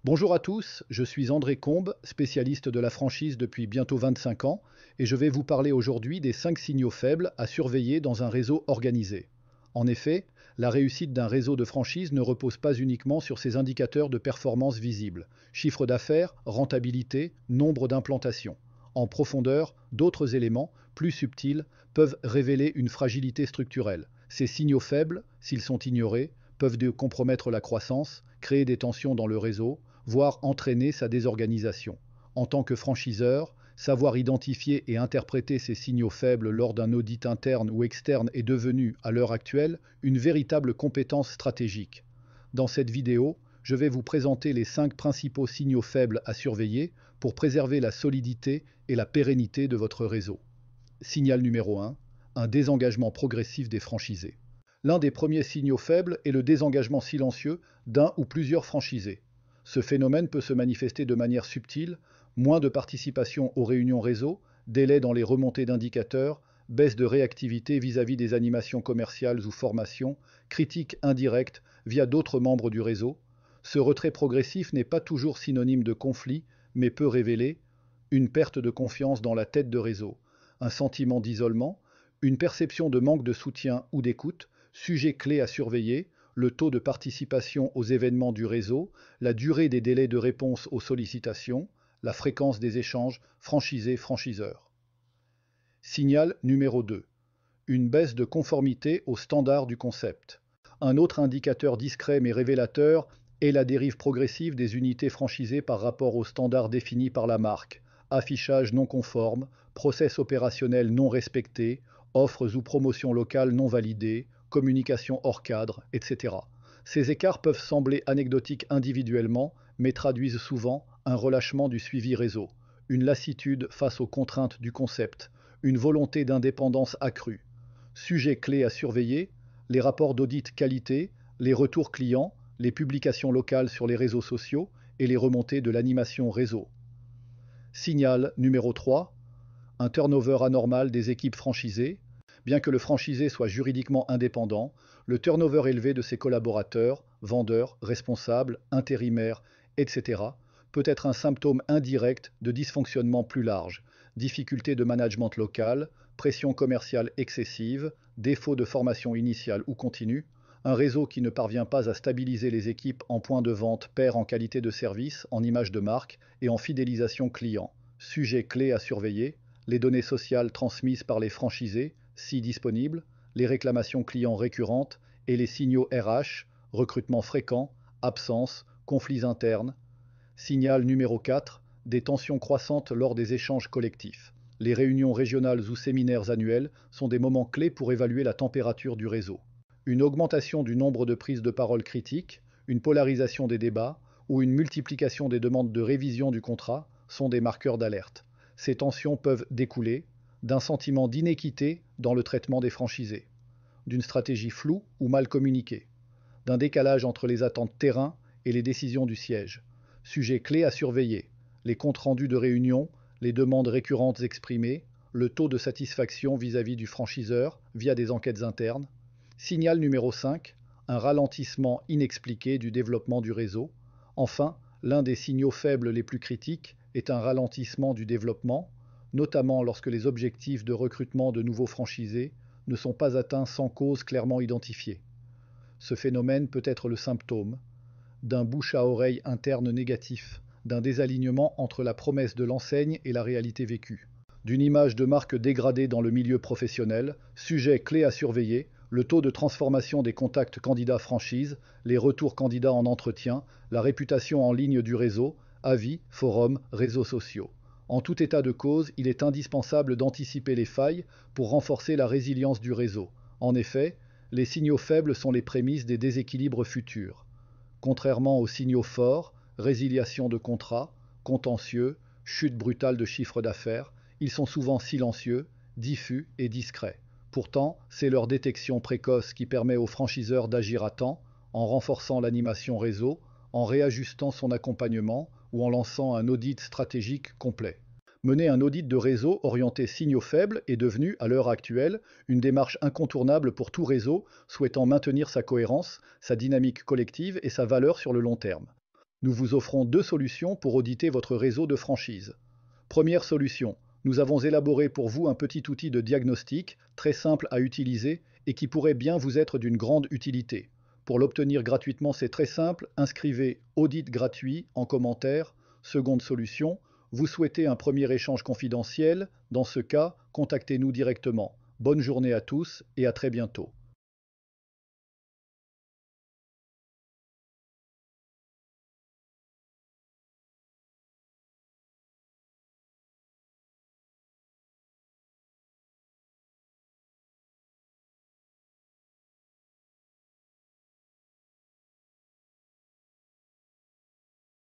Bonjour à tous, je suis André Combe, spécialiste de la franchise depuis bientôt 25 ans, et je vais vous parler aujourd'hui des 5 signaux faibles à surveiller dans un réseau organisé. En effet, la réussite d'un réseau de franchise ne repose pas uniquement sur ses indicateurs de performance visibles, chiffre d'affaires, rentabilité, nombre d'implantations. En profondeur, d'autres éléments, plus subtils, peuvent révéler une fragilité structurelle. Ces signaux faibles, s'ils sont ignorés, peuvent compromettre la croissance, créer des tensions dans le réseau, voire entraîner sa désorganisation. En tant que franchiseur, savoir identifier et interpréter ces signaux faibles lors d'un audit interne ou externe est devenu, à l'heure actuelle, une véritable compétence stratégique. Dans cette vidéo, je vais vous présenter les 5 principaux signaux faibles à surveiller pour préserver la solidité et la pérennité de votre réseau. Signal numéro 1, un désengagement progressif des franchisés. L'un des premiers signaux faibles est le désengagement silencieux d'un ou plusieurs franchisés. Ce phénomène peut se manifester de manière subtile, moins de participation aux réunions réseau, délai dans les remontées d'indicateurs, baisse de réactivité vis-à-vis des animations commerciales ou formations, critiques indirectes via d'autres membres du réseau. Ce retrait progressif n'est pas toujours synonyme de conflit, mais peut révéler une perte de confiance dans la tête de réseau, un sentiment d'isolement, une perception de manque de soutien ou d'écoute, sujet clé à surveiller, le taux de participation aux événements du réseau, la durée des délais de réponse aux sollicitations, la fréquence des échanges franchisé-franchiseur. Signal numéro 2. Une baisse de conformité aux standards du concept. Un autre indicateur discret mais révélateur est la dérive progressive des unités franchisées par rapport aux standards définis par la marque. Affichage non conforme, process opérationnel non respecté, offres ou promotions locales non validées, communication hors cadre, etc. Ces écarts peuvent sembler anecdotiques individuellement, mais traduisent souvent un relâchement du suivi réseau, une lassitude face aux contraintes du concept, une volonté d'indépendance accrue. Sujets clés à surveiller, les rapports d'audit qualité, les retours clients, les publications locales sur les réseaux sociaux et les remontées de l'animation réseau. Signal numéro 3, un turnover anormal des équipes franchisées. Bien que le franchisé soit juridiquement indépendant, le turnover élevé de ses collaborateurs, vendeurs, responsables, intérimaires, etc., peut être un symptôme indirect de dysfonctionnement plus large, difficultés de management local, pression commerciale excessive, défaut de formation initiale ou continue, un réseau qui ne parvient pas à stabiliser les équipes en point de vente perd en qualité de service, en image de marque et en fidélisation client. Sujet clé à surveiller, les données sociales transmises par les franchisés, si disponibles, les réclamations clients récurrentes et les signaux RH, recrutement fréquent, absence, conflits internes. Signal numéro 4, des tensions croissantes lors des échanges collectifs. Les réunions régionales ou séminaires annuels sont des moments clés pour évaluer la température du réseau. Une augmentation du nombre de prises de parole critiques, une polarisation des débats ou une multiplication des demandes de révision du contrat sont des marqueurs d'alerte. Ces tensions peuvent découler d'un sentiment d'inéquité dans le traitement des franchisés, d'une stratégie floue ou mal communiquée, d'un décalage entre les attentes terrain et les décisions du siège. Sujet clé à surveiller, les comptes rendus de réunion, les demandes récurrentes exprimées, le taux de satisfaction vis-à-vis du franchiseur via des enquêtes internes. Signal numéro 5, un ralentissement inexpliqué du développement du réseau. Enfin, l'un des signaux faibles les plus critiques est un ralentissement du développement, notamment lorsque les objectifs de recrutement de nouveaux franchisés ne sont pas atteints sans cause clairement identifiée. Ce phénomène peut être le symptôme d'un bouche à oreille interne négatif, d'un désalignement entre la promesse de l'enseigne et la réalité vécue, d'une image de marque dégradée dans le milieu professionnel, sujet clé à surveiller, le taux de transformation des contacts candidats franchise, les retours candidats en entretien, la réputation en ligne du réseau, avis, forums, réseaux sociaux. En tout état de cause, il est indispensable d'anticiper les failles pour renforcer la résilience du réseau. En effet, les signaux faibles sont les prémices des déséquilibres futurs. Contrairement aux signaux forts, résiliation de contrats, contentieux, chute brutale de chiffre d'affaires, ils sont souvent silencieux, diffus et discrets. Pourtant, c'est leur détection précoce qui permet au franchiseur d'agir à temps, en renforçant l'animation réseau, en réajustant son accompagnement ou en lançant un audit stratégique complet. Mener un audit de réseau orienté signaux faibles est devenu, à l'heure actuelle, une démarche incontournable pour tout réseau souhaitant maintenir sa cohérence, sa dynamique collective et sa valeur sur le long terme. Nous vous offrons deux solutions pour auditer votre réseau de franchise. Première solution, nous avons élaboré pour vous un petit outil de diagnostic très simple à utiliser et qui pourrait bien vous être d'une grande utilité. Pour l'obtenir gratuitement, c'est très simple, inscrivez audit gratuit en commentaire. Seconde solution, vous souhaitez un premier échange confidentiel? Dans ce cas, contactez-nous directement. Bonne journée à tous et à très bientôt.